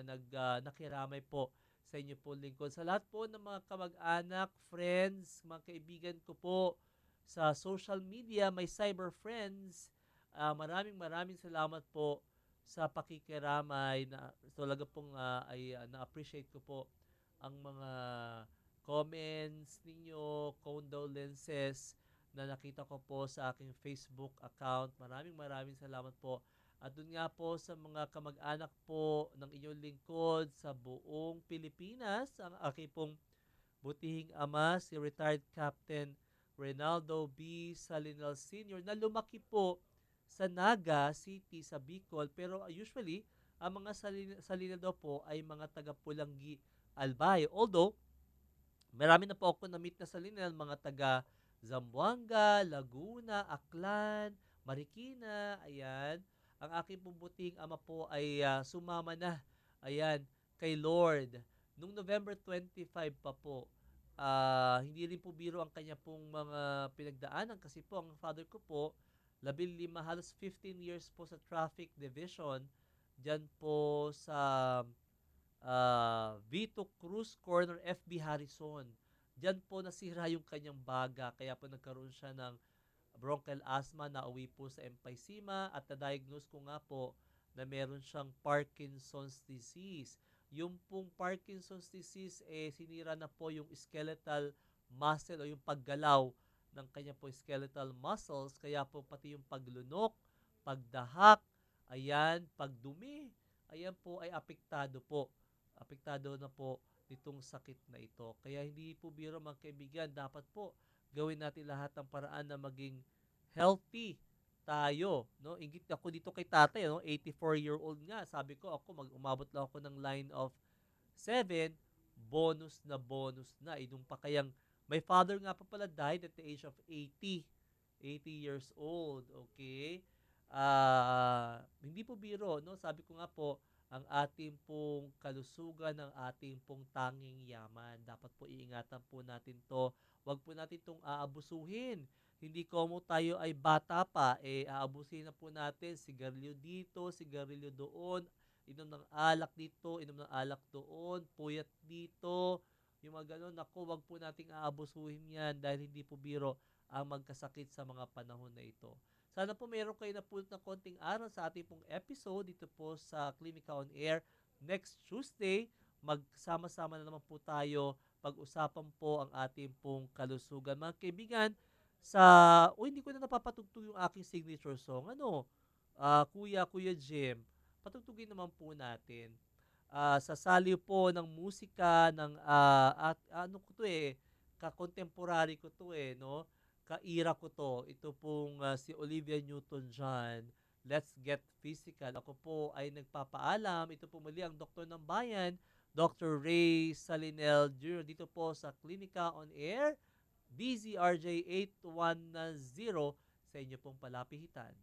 nakiramay po sa inyo po lingkod. Sa lahat po ng mga kamag-anak, friends, mga kaibigan ko po sa social media, may cyber friends, maraming salamat po sa pakikiramay. Talaga pong na-appreciate ko po ang mga comments ninyo, condolences na nakita ko po sa aking Facebook account. Maraming salamat po. At doon nga po sa mga kamag-anak po ng inyong lingkod sa buong Pilipinas, ang aking pong butihing ama, si retired Captain Reynaldo B. Salinel Sr. na lumaki po sa Naga City sa Bicol. Pero usually, ang mga Salinel daw po ay mga taga-Pulanggi, Albay. Although, marami na po ako na-meet na Salinel, mga taga Zamboanga, Laguna, Aklan, Marikina, ayan. Ang aking pumbuting ama po ay sumama na, ayan, kay Lord. Nung November 25 pa po, hindi rin po biro ang kanya pong mga pinagdaanan kasi po ang father ko po, 15, halos 15 years po sa traffic division, dyan po sa Vito Cruz Corner, FB Harrison. Dyan po nasira yung kanyang baga, kaya po nagkaroon siya ng bronchial asthma, na uwi po sa emphysema at na-diagnose ko nga po na meron siyang Parkinson's disease. Yung pong Parkinson's disease, sinira na po yung skeletal muscle o yung paggalaw ng kanya po skeletal muscles, kaya po pati yung paglunok, pagdahak, ayan, pagdumi, ayan po ay apektado po. Apektado na po nitong sakit na ito. Kaya hindi po biro mga kaibigan, dapat po gawin natin lahat ng paraan na maging healthy tayo, no? Ingit ako dito kay tatay, no? 84-year-old nga. Sabi ko, umabot lang ako ng line of 7, bonus na. Nung pa kayang My father nga pa pala died at the age of 80 years old. Okay? Hindi po biro, no? Sabi ko nga po, ang ating pong kalusugan, ng ating pong tanging yaman. Dapat po iingatan po natin to. Huwag po natin itong aabusuhin. Hindi como tayo ay bata pa, aabusin na po natin, sigarilyo dito, sigarilyo doon, inom ng alak dito, inom ng alak doon, puyat dito, yung mga ganun. Naku, wag po nating aabusuhin yan dahil hindi po biro ang magkasakit sa mga panahon na ito. Sana po mayroon kayo napulot ng konting aral sa ating pong episode dito po sa Klinika on Air. Next Tuesday, magsama-sama na naman po tayo, pag-usapan po ang ating pong kalusugan. Mga kaibigan, hindi ko na napapatugtog yung aking signature song. Kuya Jim, patugtugin naman po natin. Sa saliw po ng musika, ng, ka-contemporary ko to no? Ka-era ko to. Ito pong si Olivia Newton-John. Let's Get Physical. Ako po ay nagpapaalam. Ito po muli ang Doktor ng Bayan, Dr. Ray Salinel Jr. Dito po sa Klinika on Air, DZRJ 810 sa inyo pong palapihitan.